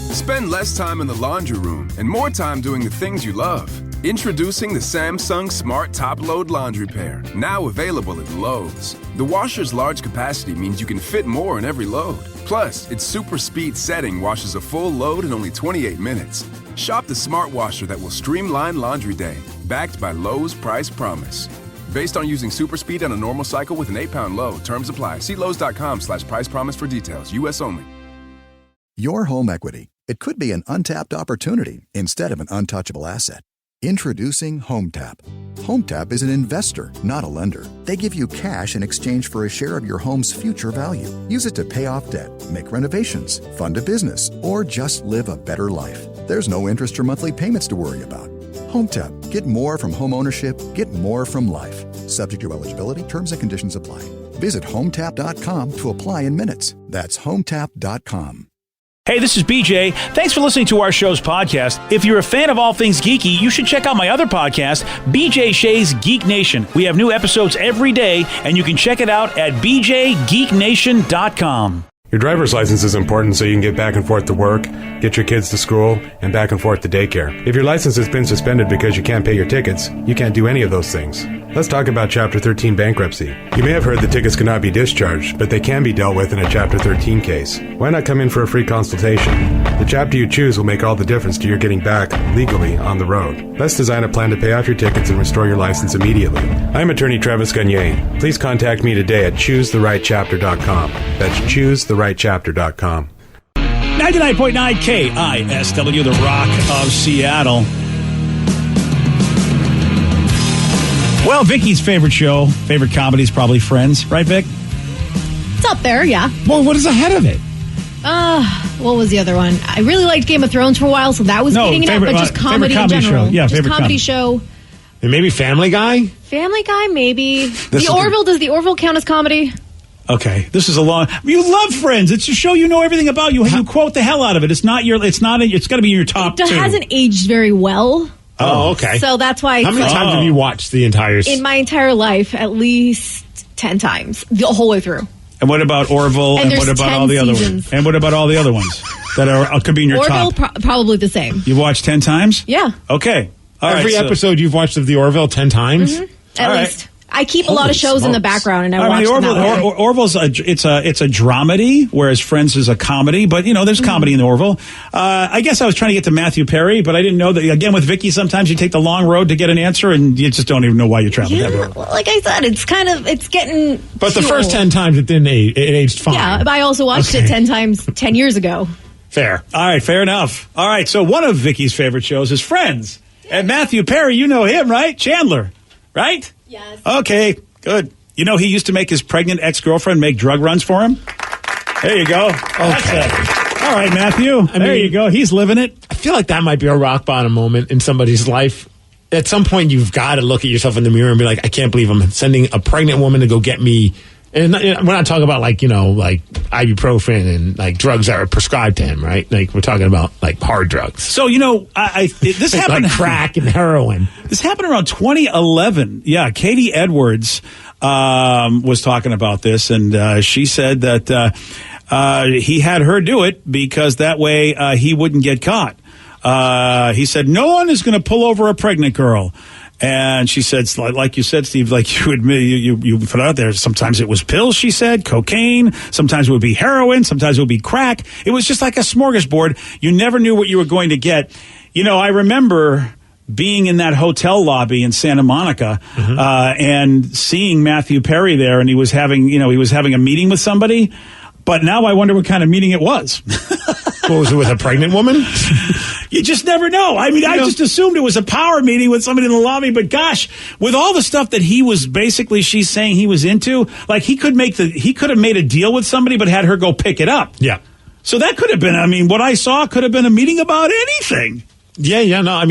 Spend less time in the laundry room and more time doing the things you love. Introducing the Samsung Smart Top Load Laundry Pair, now available at Lowe's. The washer's large capacity means you can fit more in every load. Plus, its super speed setting washes a full load in only 28 minutes. Shop the smart washer that will streamline laundry day, backed by Lowe's Price Promise. Based on using super speed on a normal cycle with an 8-pound load. Terms apply. See Lowe's.com/price promise for details. U.S. only. Your home equity. It could be an untapped opportunity instead of an untouchable asset. Introducing HomeTap. HomeTap is an investor, not a lender. They give you cash in exchange for a share of your home's future value. Use it to pay off debt, make renovations, fund a business, or just live a better life. There's no interest or monthly payments to worry about. HomeTap. Get more from home ownership. Get more from life. Subject to eligibility. Terms and conditions apply. Visit HomeTap.com to apply in minutes. That's HomeTap.com. Hey, this is BJ. Thanks for listening to our show's podcast. If you're a fan of all things geeky, you should check out my other podcast, BJ Shea's Geek Nation. We have new episodes every day, and you can check it out at bjgeeknation.com. Your driver's license is important so you can get back and forth to work, get your kids to school, and back and forth to daycare. If your license has been suspended because you can't pay your tickets, you can't do any of those things. Let's talk about Chapter 13 bankruptcy. You may have heard that tickets cannot be discharged, but they can be dealt with in a Chapter 13 case. Why not come in for a free consultation? The chapter you choose will make all the difference to your getting back legally on the road. Let's design a plan to pay off your tickets and restore your license immediately. I'm attorney Travis Gagne. Please contact me today at choosetherightchapter.com. That's choosetherightchapter.com. 99.9 KISW, the Rock of Seattle. Well, Vicky's favorite show, favorite comedy is probably Friends, right, Vic? It's up there, yeah. Well, what is ahead of it? What was the other one? I really liked Game of Thrones for a while, so that was getting it up, but just comedy in general. Show. Yeah, just comedy show. And maybe Family Guy? Family Guy, maybe. Does the Orville count as comedy? Okay, this is a long. You love Friends. It's a show you know everything about. You quote the hell out of it. It's not your. It's not. It's got to be your top. It hasn't aged very well. Oh, okay. So that's why. How many times have you watched the entire? In my entire life, at least 10 times, the whole way through. And what about Orville? And what about all the other ones? And what about all the other ones that could be in your Orville, top? Probably the same. You've watched 10 times? Yeah. Okay. Every episode you've watched of the Orville 10 times? Mm-hmm. At least. I keep a lot of shows in the background, and I watch them. Orville's it's a dramedy, whereas Friends is a comedy. But there's comedy in Orville. I guess I was trying to get to Matthew Perry, but I didn't know that. Again, with Vicky, sometimes you take the long road to get an answer, and you just don't even know why you traveled that road. Well, like I said, it's getting. But the first 10 times it aged fine. Yeah, I also watched it 10 times 10 years ago. Fair. All right, fair enough. All right, so one of Vicky's favorite shows is Friends, and Matthew Perry, you know him, right? Chandler, right? Yes. Okay, good. He used to make his pregnant ex-girlfriend make drug runs for him? There you go. Okay. All right, Matthew. There you go. He's living it. I feel like that might be a rock bottom moment in somebody's life. At some point, you've got to look at yourself in the mirror and be like, I can't believe I'm sending a pregnant woman to go get me. And we're not talking about like ibuprofen and like drugs that are prescribed to him, right? Like we're talking about like hard drugs. So, this happened like crack and heroin. This happened around 2011. Yeah. Katie Edwards, was talking about this, and, she said that, he had her do it because that way, he wouldn't get caught. He said, no one is going to pull over a pregnant girl. And she said, like you said, Steve, like you admit, you put out there, sometimes it was pills, she said, cocaine, sometimes it would be heroin, sometimes it would be crack. It was just like a smorgasbord. You never knew what you were going to get. I remember being in that hotel lobby in Santa Monica, and seeing Matthew Perry there, and he was having a meeting with somebody. But now I wonder what kind of meeting it was. What was it, with a pregnant woman? You just never know. I just assumed it was a power meeting with somebody in the lobby. But gosh, with all the stuff that he was she's saying he was into, like he could have made a deal with somebody, but had her go pick it up. Yeah. So that could have been. What I saw could have been a meeting about anything. Yeah. No, I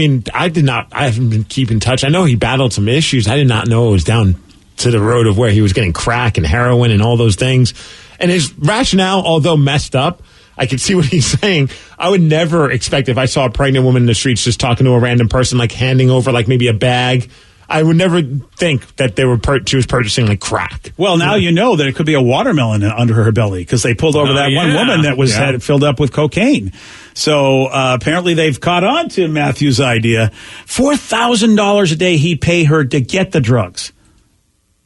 haven't been keeping in touch. I know he battled some issues. I did not know it was down to the road of where he was getting crack and heroin and all those things. And his rationale, although messed up, I can see what he's saying. I would never expect if I saw a pregnant woman in the streets just talking to a random person, like handing over like maybe a bag. I would never think that she was purchasing like crack. Well, now you know that it could be a watermelon under her belly because they pulled over that one woman that was had it filled up with cocaine. So apparently they've caught on to Matthew's idea. $4,000 a day he'd pay her to get the drugs.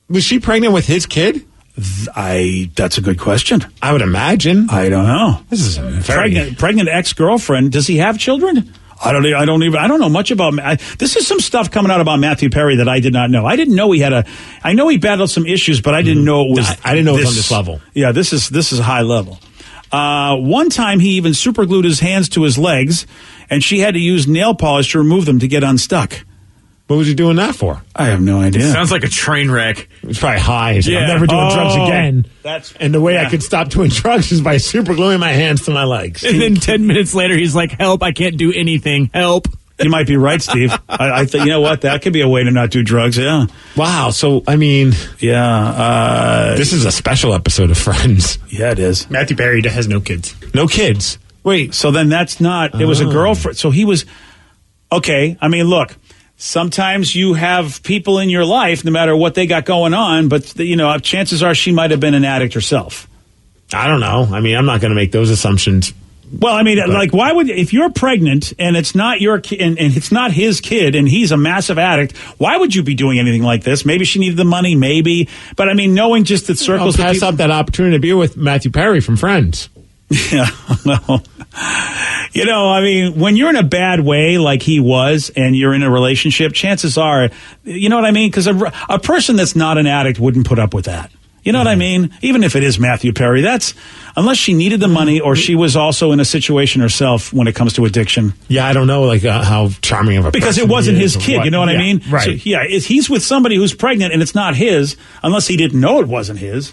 Was she pregnant with his kid? That's a good question. I would imagine. I don't know. This is a pregnant ex-girlfriend. Does he have children? I don't know much about. This is some stuff coming out about Matthew Perry that I did not know. I didn't know I know he battled some issues, but I didn't know it was. I didn't know it was on this level. Yeah, this is high level. One time he even superglued his hands to his legs, and she had to use nail polish to remove them to get unstuck. What was he doing that for? I have no idea. Sounds like a train wreck. He's probably high. He's like, I'm never doing drugs again. And the way I could stop doing drugs is by supergluing my hands to my legs. And then 10 minutes later, he's like, help, I can't do anything. Help. You might be right, Steve. I think, you know what? That could be a way to not do drugs, yeah. Wow. So, I mean. Yeah. This is a special episode of Friends. Yeah, it is. Matthew Perry has no kids. No kids. Wait, so then that's not. It was a girlfriend. So he was. Okay, I mean, look. Sometimes you have people in your life, no matter what they got going on, but, chances are she might have been an addict herself. I don't know. I mean, I'm not going to make those assumptions. Well, I mean, why would, if you're pregnant and it's not your kid and it's not his kid and he's a massive addict, why would you be doing anything like this? Maybe she needed the money, maybe. But I mean, knowing just the circles. I'll pass up that opportunity to be with Matthew Perry from Friends. Yeah, well, I mean, when you're in a bad way like he was and you're in a relationship, chances are, you know what I mean? Because a person that's not an addict wouldn't put up with that. You know what I mean? Even if it is Matthew Perry, unless she needed the money or she was also in a situation herself when it comes to addiction. Yeah, I don't know how charming of a because it wasn't his kid, you know what I mean? Right. So, yeah, he's with somebody who's pregnant and it's not his, unless he didn't know it wasn't his.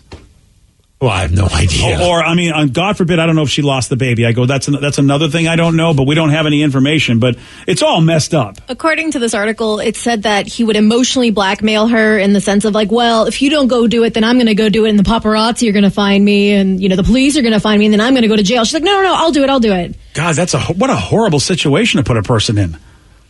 Well, I have no idea. Or I mean, God forbid, I don't know if she lost the baby. I go, that's another thing I don't know, but we don't have any information. But it's all messed up. According to this article, it said that he would emotionally blackmail her in the sense of like, well, if you don't go do it, then I'm going to go do it, and the paparazzi are going to find me, and the police are going to find me, and then I'm going to go to jail. She's like, no, I'll do it. God, what a horrible situation to put a person in.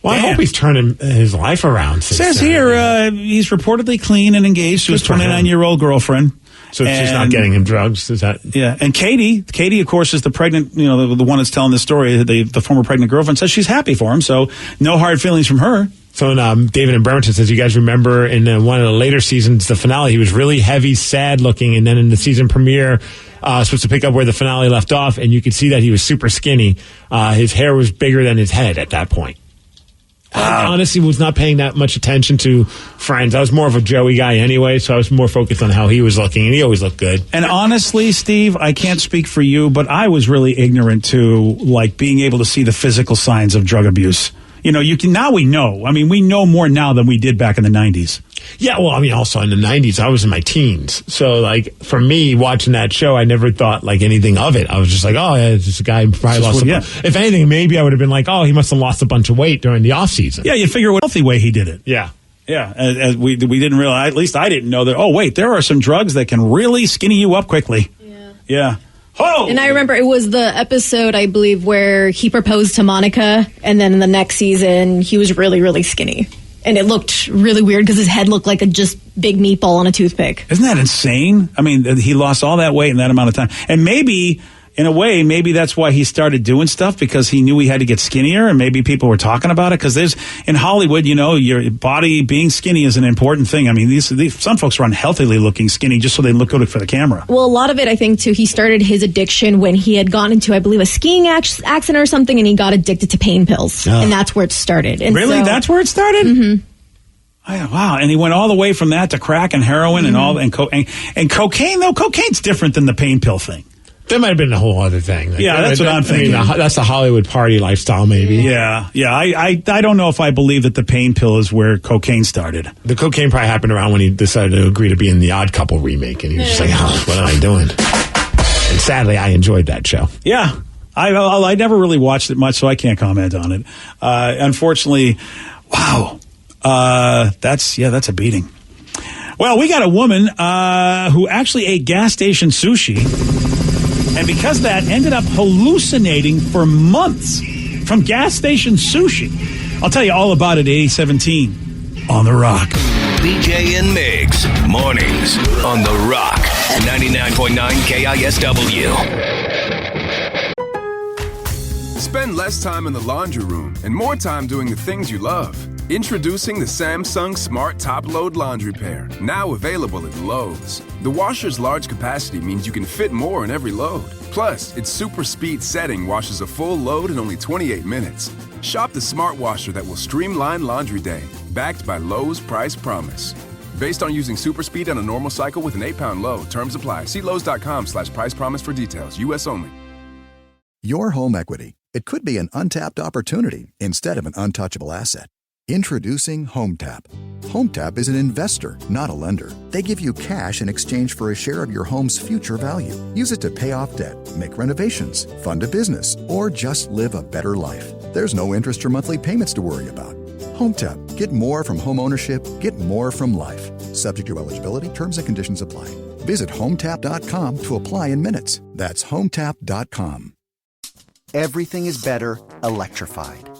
Well, I hope he's turning his life around. Says here he's reportedly clean and engaged to his 29-year-old girlfriend. So she's not getting him drugs, is that? Yeah, and Katie, of course, is the pregnant, the one that's telling this story, the former pregnant girlfriend, says she's happy for him, so no hard feelings from her. So David in Bremerton says, you guys remember in one of the later seasons, the finale, he was really heavy, sad looking, and then in the season premiere, supposed to pick up where the finale left off, and you could see that he was super skinny. His hair was bigger than his head at that point. I honestly was not paying that much attention to Friends. I was more of a Joey guy anyway, so I was more focused on how he was looking, and he always looked good. And honestly, Steve, I can't speak for you, but I was really ignorant to being able to see the physical signs of drug abuse. Now we know. I mean, we know more now than we did back in the 90s. Yeah, well, I mean, also in the 90s, I was in my teens. So, for me, watching that show, I never thought, anything of it. I was just like, oh, yeah, this guy probably lost If anything, maybe I would have been like, oh, he must have lost a bunch of weight during the off-season. Yeah, you figure what healthy way he did it. Yeah. Yeah, as we didn't realize, at least I didn't know that, oh, wait, there are some drugs that can really skinny you up quickly. Yeah. Oh! And I remember it was the episode, I believe, where he proposed to Monica, and then in the next season, he was really, really skinny. And it looked really weird because his head looked like a just big meatball on a toothpick. Isn't that insane? I mean, he lost all that weight in that amount of time. And maybe, in a way, maybe that's why he started doing stuff, because he knew he had to get skinnier, and maybe people were talking about it. Because in Hollywood, your body being skinny is an important thing. I mean, some folks are unhealthily looking skinny just so they look good for the camera. Well, a lot of it, I think, too, he started his addiction when he had gone into, I believe, a skiing accident or something, and he got addicted to pain pills. Oh. And that's where it started. And really? That's where it started? Mm-hmm. Wow, and he went all the way from that to crack and heroin and cocaine. Though cocaine's different than the pain pill thing. That might have been a whole other thing. Yeah, that's what I'm thinking. That's the Hollywood party lifestyle, maybe. Yeah. I don't know if I believe that the pain pill is where cocaine started. The cocaine probably happened around when he decided to agree to be in the Odd Couple remake, and he was just like, oh, what am I doing? And sadly, I enjoyed that show. Yeah. I never really watched it much, so I can't comment on it. Unfortunately, wow. That's a beating. Well, we got a woman who actually ate gas station sushi, and because of that, ended up hallucinating for months from gas station sushi. I'll tell you all about it at 8:17 on The Rock. BJ and Migs, mornings on The Rock, 99.9 KISW. Spend less time in the laundry room and more time doing the things you love. Introducing the Samsung Smart Top Load Laundry Pair, now available at Lowe's. The washer's large capacity means you can fit more in every load. Plus, its super speed setting washes a full load in only 28 minutes. Shop the smart washer that will streamline laundry day, backed by Lowe's Price Promise. Based on using super speed on a normal cycle with an 8-pound load. Terms apply. See Lowe's.com/price promise for details. U.S. only. Your home equity. It could be an untapped opportunity instead of an untouchable asset. Introducing HomeTap. HomeTap is an investor, not a lender. They give you cash in exchange for a share of your home's future value. Use it to pay off debt, make renovations, fund a business, or just live a better life. There's no interest or monthly payments to worry about. HomeTap. Get more from home ownership. Get more from life. Subject to eligibility. Terms and conditions apply. Visit HomeTap.com to apply in minutes. That's HomeTap.com. Everything is better electrified.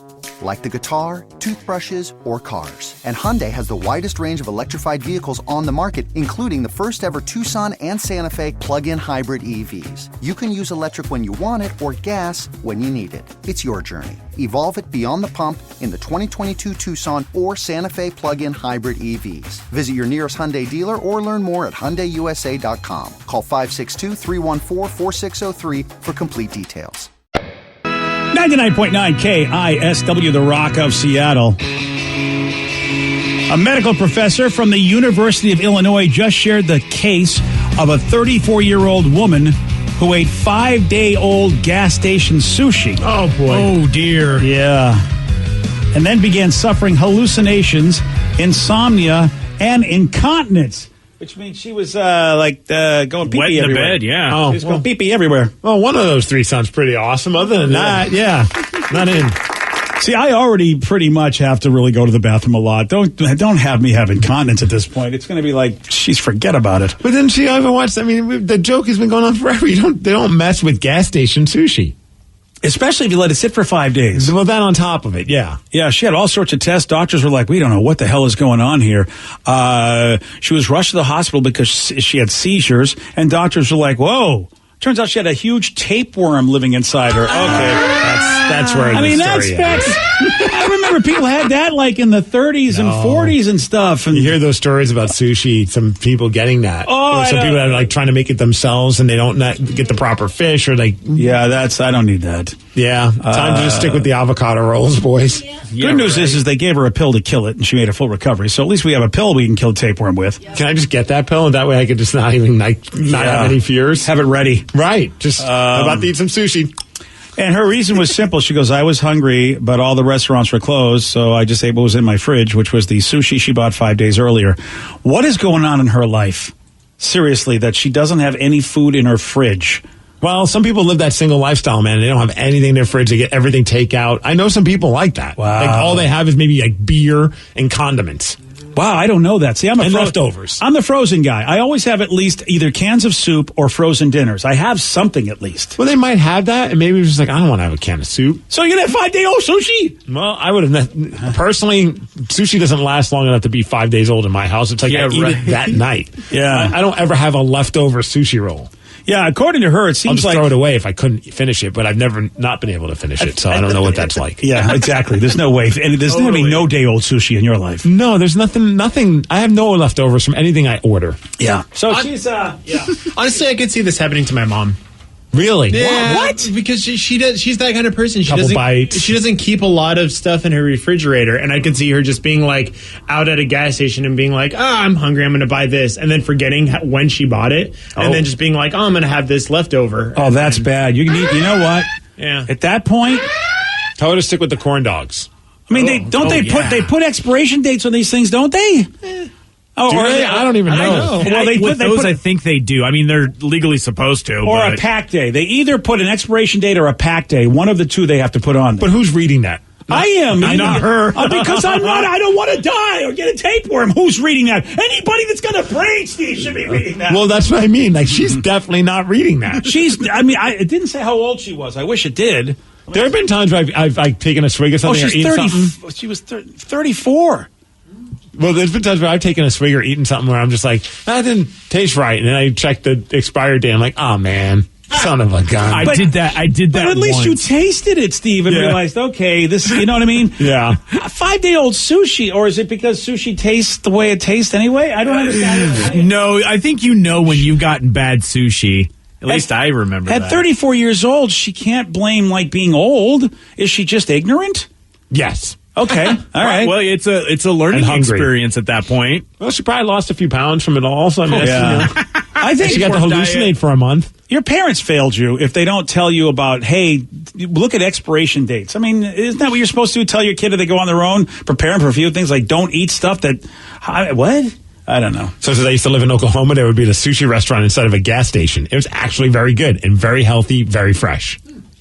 Like the guitar, toothbrushes, or cars. And Hyundai has the widest range of electrified vehicles on the market, including the first ever Tucson and Santa Fe plug-in hybrid EVs. You can use electric when you want it or gas when you need it. It's your journey. Evolve it beyond the pump in the 2022 Tucson or Santa Fe plug-in hybrid EVs. Visit your nearest Hyundai dealer or learn more at HyundaiUSA.com. Call 562-314-4603 for complete details. 99.9 KISW, the Rock of Seattle. A medical professor from the University of Illinois just shared the case of a 34-year-old woman who ate 5-day-old gas station sushi. Oh, boy. Oh, dear. Yeah. And then began suffering hallucinations, insomnia, and incontinence. Which means she was going pee-pee Wet in the everywhere. bed, yeah. She was going pee-pee everywhere. Well, one of those three sounds pretty awesome. Other than that, yeah, not in. See, I already pretty much have to really go to the bathroom a lot. Don't have me have incontinence at this point. It's going to be like, jeez, forget about it. But then she ever watched? I mean, the joke has been going on forever. They don't mess with gas station sushi. Especially if you let it sit for 5 days. Well, that on top of it, yeah. Yeah, she had all sorts of tests. Doctors were like, we don't know what the hell is going on here. She was rushed to the hospital because she had seizures, and doctors were like, whoa. Turns out she had a huge tapeworm living inside her. Okay. That's where I remember people had that like in the 30s and 40s and stuff. And you hear those stories about sushi, some people getting that. Oh, or some people that are like trying to make it themselves and they don't get the proper fish or like. Yeah, I don't need that. Yeah. Time to just stick with the avocado rolls, boys. Yeah. Good news is they gave her a pill to kill it and she made a full recovery. So at least we have a pill we can kill tapeworm with. Can I just get that pill and that way I could just not have any fears? Have it ready. Right. Just about to eat some sushi. And her reason was simple. She goes, I was hungry, but all the restaurants were closed, so I just ate what was in my fridge, which was the sushi she bought 5 days earlier. What is going on in her life? Seriously, that she doesn't have any food in her fridge. Well, some people live that single lifestyle, man. They don't have anything in their fridge. They get everything takeout. I know some people like that. Wow. Like all they have is maybe like beer and condiments. Wow, I don't know that. See, I'm leftovers. I'm the frozen guy. I always have at least either cans of soup or frozen dinners. I have something at least. Well, they might have that, and maybe it's just like, I don't want to have a can of soup. So you're going to have 5-day-old sushi? Well, I would have. Personally, sushi doesn't last long enough to be 5 days old in my house. It's like I eat it that night. Yeah. I don't ever have a leftover sushi roll. Yeah, according to her, it seems I'll just like... throw it away if I couldn't finish it, but I've never not been able to finish it, so I don't know what that's like. Yeah, exactly. There's no way. And there's going to be no day-old sushi in your life. No, there's nothing. I have no leftovers from anything I order. Yeah. So she's, Honestly, I could see this happening to my mom. Really? Yeah, what? Because she does. She's that kind of person. She Couple doesn't. bites. She doesn't keep a lot of stuff in her refrigerator, and I could see her just being like out at a gas station and being like, I'm hungry. I'm going to buy this," and then forgetting when she bought it, and then just being like, I'm going to have this leftover. Oh, that's bad. You know what? Yeah. At that point, Tell her to stick with the corn dogs. I mean, they put expiration dates on these things, don't they? Oh, or I don't even know. Well, they put I think they do. I mean, they're legally supposed to. Or a pack day. They either put an expiration date or a pack day. One of the two they have to put on there. But who's reading that? I am. Not her. Because I'm not. I don't want to die or get a tapeworm. Who's reading that? Anybody that's got a brain, Steve, should be reading that. Well, that's what I mean. Like, she's definitely not reading that. It didn't say how old she was. I wish it did. There have been times where I've taken a swig of something or eaten something. She was 34. Well, there's been times where I've taken a swig or eaten something where I'm just like, that didn't taste right. And then I check the expired date. I'm like, oh, man. Son of a gun. I did that But at least you once. tasted it, Steve, and realized, okay, this, you know what I mean? Yeah. 5-day-old sushi, or is it because sushi tastes the way it tastes anyway? I don't understand. No, I think you know when you've gotten bad sushi. At least I remember that. At 34 years old, she can't blame, being old. Is she just ignorant? Yes. Okay, all right. Well, it's a learning And hungry. experience at that point. Well, she probably lost a few pounds from it all. So I mean, I think she got to hallucinate for a month. your parents failed you if they don't tell you about, hey, look at expiration dates. I mean, isn't that what you're supposed to do? Tell your kid if they go on their own, prepare them for a few things, like don't eat stuff that, what? I don't know. So since I used to live in Oklahoma, there would be a sushi restaurant inside of a gas station. It was actually very good and very healthy, very fresh.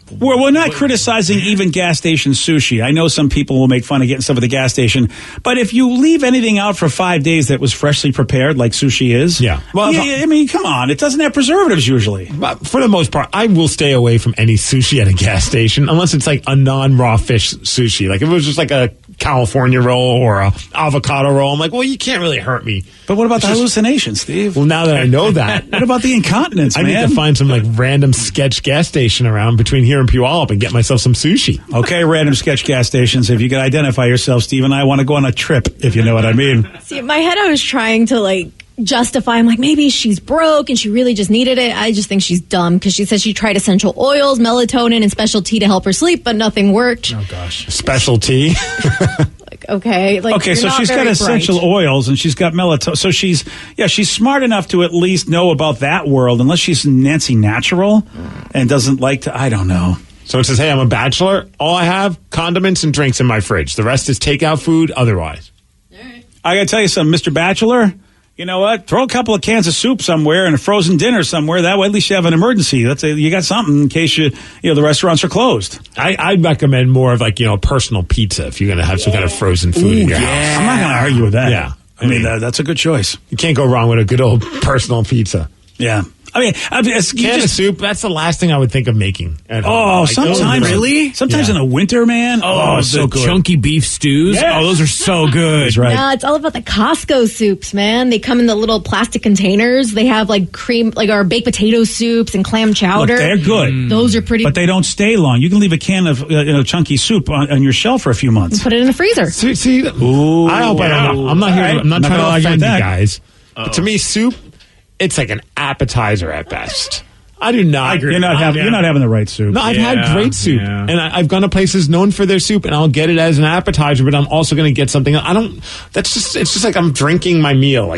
We're not criticizing even gas station sushi. I know some people will make fun of getting stuff at the gas station, but if you leave anything out for 5 days that was freshly prepared, like sushi is, Well, I mean, come on, it doesn't have preservatives usually. But for the most part, I will stay away from any sushi at a gas station unless it's like a non-raw fish sushi. Like if it was just like a California roll or a avocado roll, I'm like, well, you can't really hurt me. But what about the hallucinations, Steve? Well, now that I know that, What about the incontinence, I man? need to find some like random sketch gas station around between here and Puyallup and get myself some sushi. Okay, random sketch gas stations. If you can identify yourself, Steve and I want to go on a trip, if you know what I mean. See, in my head, I was trying to justify. I'm like, maybe she's broke and she really just needed it. I just think she's dumb because she said she tried essential oils, melatonin, and special tea to help her sleep, but nothing worked. Oh, gosh. Specialty. Okay, Okay, so she's got essential oils and she's got melatonin. So she's smart enough to at least know about that world, unless she's Nancy Natural and doesn't like to, I don't know. So it says, hey, I'm a bachelor. All I have, condiments and drinks in my fridge. The rest is takeout food otherwise. I got to tell you something, Mr. Bachelor. You know what? Throw a couple of cans of soup somewhere and a frozen dinner somewhere. That way, at least you have an emergency. You got something in case the restaurants are closed. I'd recommend more of personal pizza if you're going to have some kind of frozen food in your house. I'm not going to argue with that. Yeah. I mean, that's a good choice. You can't go wrong with a good old personal pizza. Yeah. I mean, Can of soup, that's the last thing I would think of making at home. Oh, sometimes. really? Sometimes in the winter, man. Oh, it's so the good. chunky beef stews. Yes. Oh, those are so good. That's right. Yeah, it's all about the Costco soups, man. They come in the little plastic containers. They have cream, our baked potato soups and clam chowder. Look, they're good. Those are pretty. But they don't stay long. You can leave a can of chunky soup on your shelf for a few months. Put it in the freezer. See, Ooh, I hope I don't. I'm not here. All right. I'm not Not trying gonna to argue offend with you that. guys. But to me, soup, it's like an appetizer at best. I do not. You're not having the right soup. No, I've had great soup, yeah. and I've gone to places known for their soup, and I'll get it as an appetizer. But I'm also going to get something. It's just like I'm drinking my meal.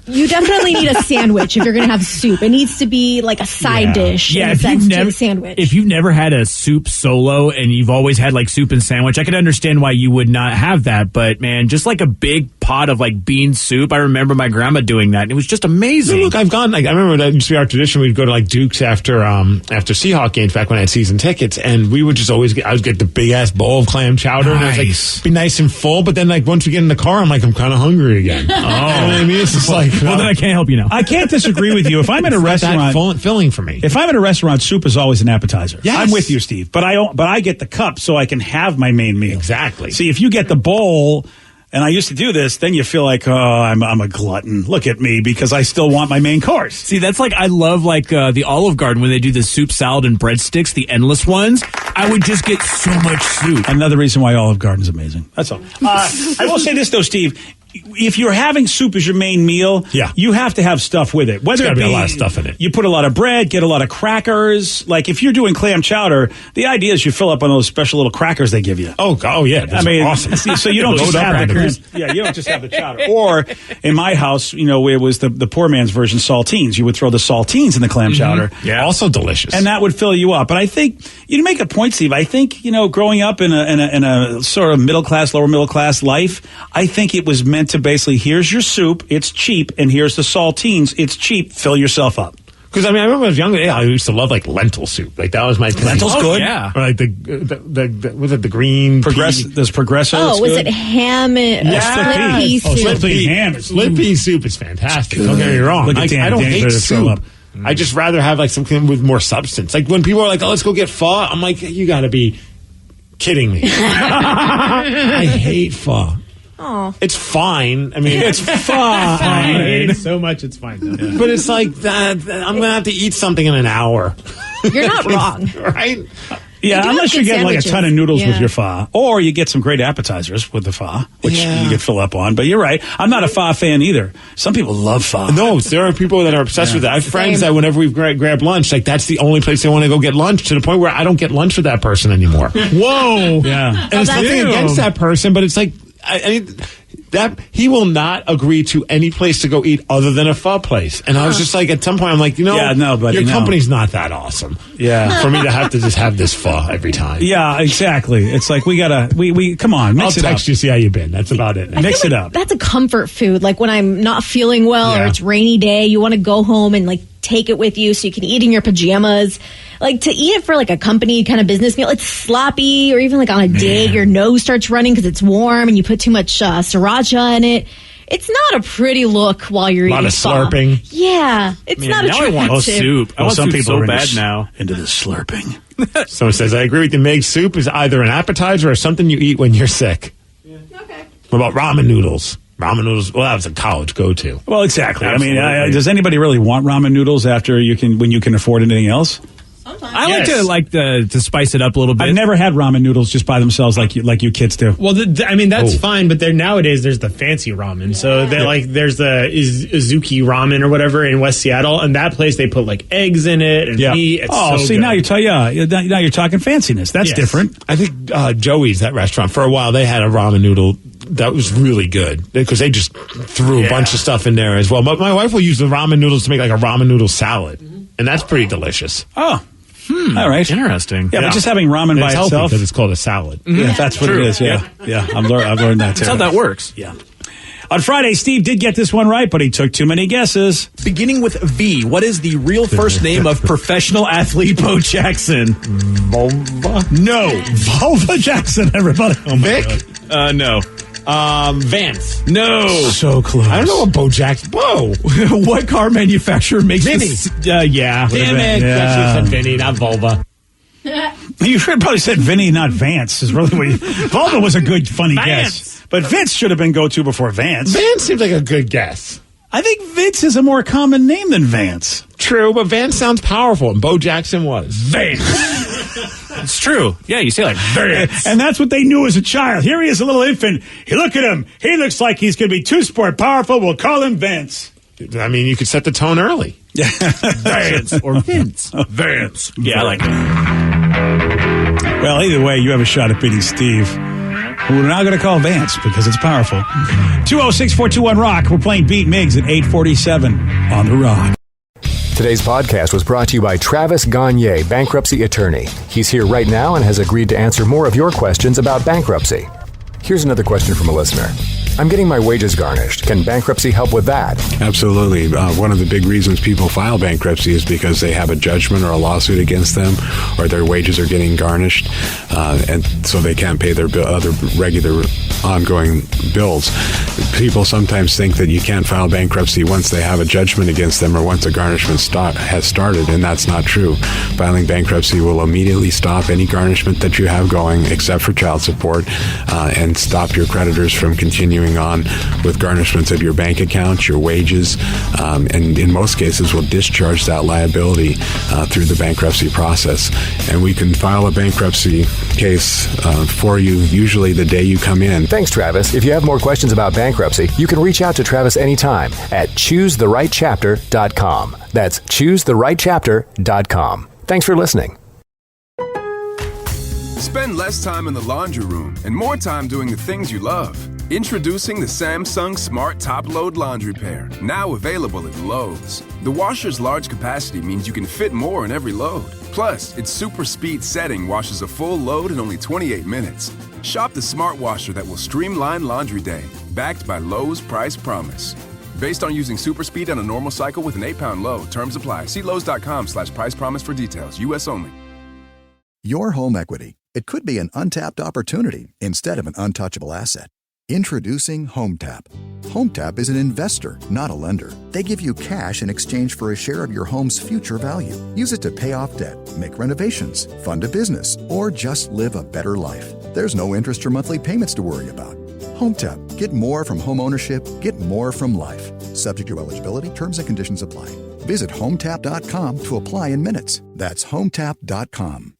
You definitely need a sandwich if you're going to have soup. It needs to be like a side dish. Yeah, in a if sense, you've to never the sandwich. if you've never had a soup solo and you've always had soup and sandwich, I could understand why you would not have that. But man, just a big pot of bean soup. I remember my grandma doing that, and it was just amazing. Look, I've gone. I remember that used to be our tradition. We'd go to Duke's after Seahawk games back when I had season tickets, and we would just always I would get the big ass bowl of clam chowder, and I was be nice and full. But then once we get in the car, I'm kind of hungry again. Oh, you know what I mean? It's just well, then I can't help you now. I can't disagree with you. If I'm at a restaurant, filling for me. If I'm at a restaurant, soup is always an appetizer. Yes. I'm with you, Steve. But I get the cup so I can have my main meal. Exactly. See, if you get the bowl, and I used to do this, then you feel like, oh, I'm a glutton. Look at me, because I still want my main course. See, that's I love the Olive Garden when they do the soup, salad, and breadsticks, the endless ones. I would just get so much soup. Another reason why Olive Garden's amazing. That's all. I will say this, though, Steve. If you're having soup as your main meal, you have to have stuff with it. Whether There's it gotta be be a lot of stuff in it. You put a lot of bread, get a lot of crackers. Like if you're doing clam chowder, the idea is you fill up on those special little crackers they give you. Oh yeah, those are awesome. So you don't just have you don't just have the chowder. Or in my house, it was the poor man's version, saltines. You would throw the saltines in the clam chowder. Yeah, also delicious, and that would fill you up. But I think you make a point, Steve. I think growing up in a sort of middle class, lower middle class life, I think it was meant to basically here's your soup, it's cheap, and here's the saltines, it's cheap. Fill yourself up. Because I remember when I was younger, I used to love lentil soup. That was my thing. Lentil's good. Yeah. Or the was it the green There's Progresso. Oh, was it ham and split pea soup? Split pea ham. Split pea soup is fantastic. Don't get me wrong. Look at Dan. I don't Dan's hate ready to throw soup. up. I just rather have something with more substance. When people are like, "Oh, let's go get pho," I'm like, "You got to be kidding me!" I hate pho. Oh. It's fine. I mean, It's fine. I hate it so much, it's fine. Though. but it's like that. I'm gonna have to eat something in an hour, You're not wrong. right? Yeah, They do unless have you good get like a ton of sandwiches. noodles with Yeah. your pho. Or you get some great appetizers with the pho, which Yeah. you could fill up on. But you're right. I'm not a pho fan either. Some people love pho. No, there are people that are obsessed with it. I have friends Same. that whenever we grab lunch, like that's the only place they want to go get lunch, to the point where I don't get lunch with that person anymore. Whoa. Yeah. And it's that's nothing ew. against that person, but it's like that he will not agree to any place to go eat other than a pho place. And I was just like, at some point, I'm like, Yeah, no, buddy, your no. company's not that awesome. Yeah. For me to have to just have this pho every time. Yeah, exactly. It's like we come on, I'll mix it up. text you, see how you've been. That's about it. I Mix feel it like up. That's a comfort food. Like when I'm not feeling well Yeah. or it's rainy day, you want to go home and like take it with you so you can eat in your pajamas. Like to eat it for like a company kind of business meal, it's sloppy, or even like on a day your nose starts running because it's warm and you put too much sriracha in it. It's not a pretty look while you're eating. Lot of pho. slurping. Yeah, it's Man, not now I want attractive. soup. I Well, want some soup people so are bad now. into the slurping. Someone says, I agree with you, Meg. Soup is either an appetizer or something you eat when you're sick. Okay. What about ramen noodles? Ramen noodles, well, that was a college go-to. Well, exactly. I mean, Absolutely. does anybody really want ramen noodles when you can afford anything else? Sometimes. I like to spice it up a little bit. I've never had ramen noodles just by themselves like you kids do. Well, I mean, that's fine, but nowadays there's the fancy ramen. So there's the Izuki ramen or whatever in West Seattle, and that place they put like eggs in it and meat. It's Oh, so see, good. now you're talking fanciness. That's Yes. different. I think Joey's, that restaurant, for a while, they had a ramen noodle that was really good because they just threw a bunch of stuff in there as well. But my wife will use the ramen noodles to make like a ramen noodle salad, and that's pretty delicious. Oh, all right. Interesting. Yeah, but just having ramen And by it's healthy itself. because it's called a salad. Yeah, that's what True. it is. Yeah. I've learned that too. That's how that works. Yeah. On Friday, Steve did get this one right, but he took too many guesses. Beginning with V, what is the real first name of professional athlete Bo Jackson? Vulva? No. Vulva Jackson, everybody. Oh my Vic? God. No. Vance. No. So close. I don't know what Bo Jackson. Whoa. What car manufacturer makes Vinny. this? Yeah. Damn it. Yeah. That should have said Vinny, not Vulva. You should have probably said Vinny, not Vance. Is really what Vulva was a good, funny Vance. guess. But Vince should have been go-to before Vance. Vance seems like a good guess. I think Vince is a more common name than Vance. True, but Vance sounds powerful, and Bo Jackson was. Vance. It's true. Yeah, you say like Vance. And that's what they knew as a child. Here he is, a little infant. Hey, look at him. He looks like he's going to be too sport powerful. We'll call him Vance. I mean, you could set the tone early. Vance or Vince. Vance. Yeah, I like it. Well, either way, you have a shot at beating Steve, who we're now going to call Vance because it's powerful. 206-421-ROCK. We're playing Beat Miggs at 847 on The Rock. Today's podcast was brought to you by Travis Gagne, bankruptcy attorney. He's here right now and has agreed to answer more of your questions about bankruptcy. Here's another question from a listener. I'm getting my wages garnished. Can bankruptcy help with that? Absolutely. One of the big reasons people file bankruptcy is because they have a judgment or a lawsuit against them, or their wages are getting garnished, and so they can't pay their other regular ongoing bills. People sometimes think that you can't file bankruptcy once they have a judgment against them or once a garnishment has started, and that's not true. Filing bankruptcy will immediately stop any garnishment that you have going, except for child support, and stop your creditors from continuing on with garnishments of your bank account, your wages, and in most cases will discharge that liability through the bankruptcy process. And we can file a bankruptcy case for you usually the day you come in. Thanks, Travis. If you have more questions about bankruptcy, you can reach out to Travis anytime at choosetherightchapter.com. That's choosetherightchapter.com. Thanks for listening. Spend less time in the laundry room and more time doing the things you love. Introducing the Samsung Smart Top Load Laundry Pair, now available at Lowe's. The washer's large capacity means you can fit more in every load. Plus, its super speed setting washes a full load in only 28 minutes. Shop the smart washer that will streamline laundry day, backed by Lowe's Price Promise. Based on using super speed on a normal cycle with an 8-pound load. Terms apply. See Lowe's.com/price promise for details. U.S. only. Your home equity. It could be an untapped opportunity instead of an untouchable asset. Introducing HomeTap. HomeTap is an investor, not a lender. They give you cash in exchange for a share of your home's future value. Use it to pay off debt, make renovations, fund a business, or just live a better life. There's no interest or monthly payments to worry about. HomeTap. Get more from home ownership. Get more from life. Subject to eligibility, terms and conditions apply. Visit HomeTap.com to apply in minutes. That's HomeTap.com.